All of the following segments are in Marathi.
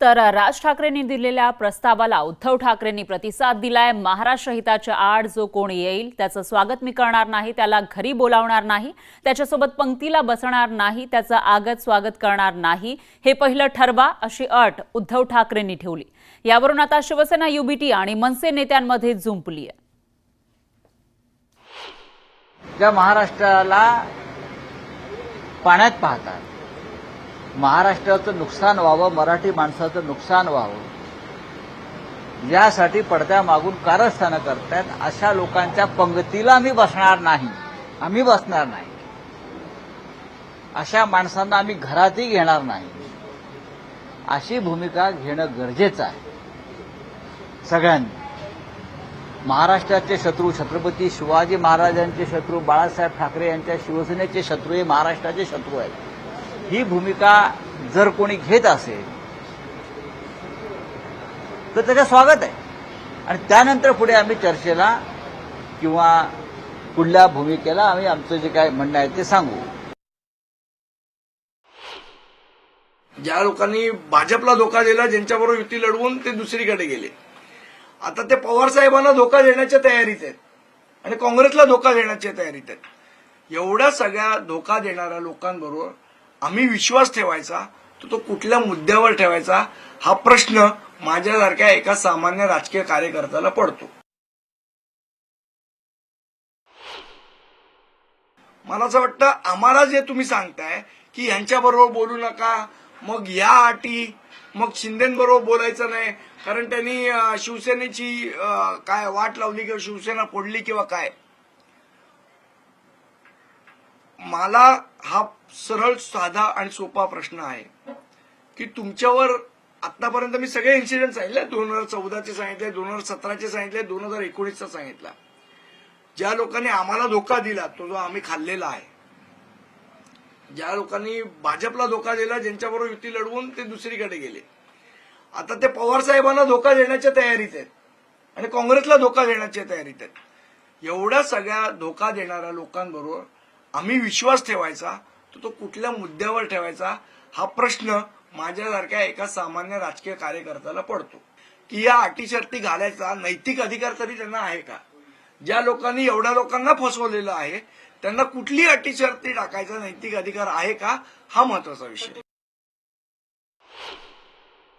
तर राज ठाकरेंनी दिलेल्या प्रस्तावाला उद्धव ठाकरेंनी प्रतिसाद दिलाय। महाराष्ट्र हिताच्या आड जो कोणी येईल त्याचं स्वागत मी करणार नाही, त्याला घरी बोलावणार नाही, त्याच्यासोबत पंक्तीला बसणार नाही, त्याचं आगत स्वागत करणार नाही, हे पहिलं ठरवा अशी अट उद्धव ठाकरेंनी ठेवली। यावरून आता शिवसेना युबीटी आणि मनसे नेत्यांमध्ये जुंपली आहे। ज्या महाराष्ट्राला पाण्यात पाहतात, महाराष्ट्राचं नुकसान व्हावं, मराठी माणसाचं नुकसान व्हावं यासाठी पडद्यामागून कारस्थानं करतात, अशा लोकांच्या पंगतीला आम्ही बसणार नाही, आम्ही बसणार नाही, अशा माणसांना आम्ही घरातही घेणार नाही, अशी भूमिका घेणं गरजेचं आहे सगळ्यांनी। महाराष्ट्राचे शत्रू छत्रपती शिवाजी महाराजांचे शत्रू बाळासाहेब ठाकरे यांच्या शिवसेनेचे शत्रू हे महाराष्ट्राचे शत्रू आहेत। ही भूमिका जर कोणी घेत असेल तर त्याचं स्वागत आहे आणि त्यानंतर पुढे आम्ही चर्चेला किंवा पुढल्या भूमिकेला आम्ही आमचं जे काय म्हणणं आहे ते सांगू। ज्या लोकांनी भाजपला धोका दिला, ज्यांच्याबरोबर युती लढवून ते दुसरीकडे गेले, आता ते पवार साहेबांना धोका देण्याच्या तयारीत आहेत आणि काँग्रेसला धोका देण्याच्या तयारीत आहेत। एवढ्या सगळ्या धोका देणाऱ्या लोकांबरोबर आम्ही विश्वास ठेवायचा तो कुठल्या मुद्द्यावर ठेवायचा हा प्रश्न माझ्यासारख्या एका सामान्य राजकीय कार्यकर्त्याला पडतो। मला असं वाटतं आम्हाला जे तुम्ही सांगताय की यांच्याबरोबर बोलू नका, मग या अटी, मग शिंदेबरोबर बोलायचं नाही कारण त्यांनी शिवसेनेची काय वाट लावली किंवा शिवसेना फोडली किंवा काय, मला हा सरळ साधा आणि सोपा प्रश्न आहे की तुमच्यावर आतापर्यंत मी सगळे इन्सिडेंट सांगितले, 2014चे सांगितले, 2017चे सांगितले, 2019चा सांगितला। ज्या लोकांनी आम्हाला धोका दिला तो जो आम्ही खाल्लेला आहे, ज्या लोकांनी भाजपला धोका दिला, ज्यांच्याबरोबर युती लढवून ते दुसरीकडे गेले, आता ते पवार साहेबांना धोका देण्याच्या तयारीत आहेत आणि काँग्रेसला धोका देण्याच्या तयारीत आहेत। एवढ्या सगळ्या धोका देणाऱ्या लोकांबरोबर आम्ही विश्वास ठेवायचा तो कुठल्या मुद्द्यावर ठेवायचा हा प्रश्न माझ्यासारख्या एका सामान्य राजकीय कार्यकर्त्याला पडतो की या अटी शर्ती घालायचा नैतिक अधिकार तरी त्यांना आहे का? ज्या लोकांनी एवढ्या लोकांना फसवलेलं आहे त्यांना कुठली अटी शर्ती टाकायचा नैतिक अधिकार आहे का, हा महत्वाचा विषय।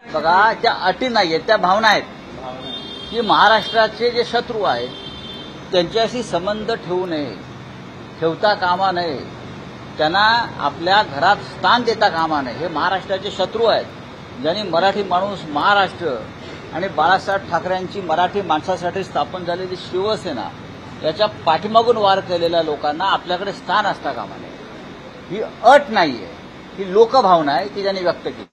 बघा, त्या अटी नाहीयेत, त्या भावना आहेत की महाराष्ट्राचे जे शत्रू आहेत त्यांच्याशी संबंध ठेवू नये, ठेवता कामा नये, त्यांना आपल्या घरात स्थान देता कामा नये। हे महाराष्ट्राचे शत्रू आहेत, ज्यांनी मराठी माणूस, महाराष्ट्र आणि बाळासाहेब ठाकरेंची मराठी माणसासाठी स्थापन झालेली शिवसेना याच्या पाठीमागून वार केलेल्या लोकांना आपल्याकडे स्थान असता कामा नये। ही अट नाहीये, ही लोकभावना आहे की ज्यांनी व्यक्त केली।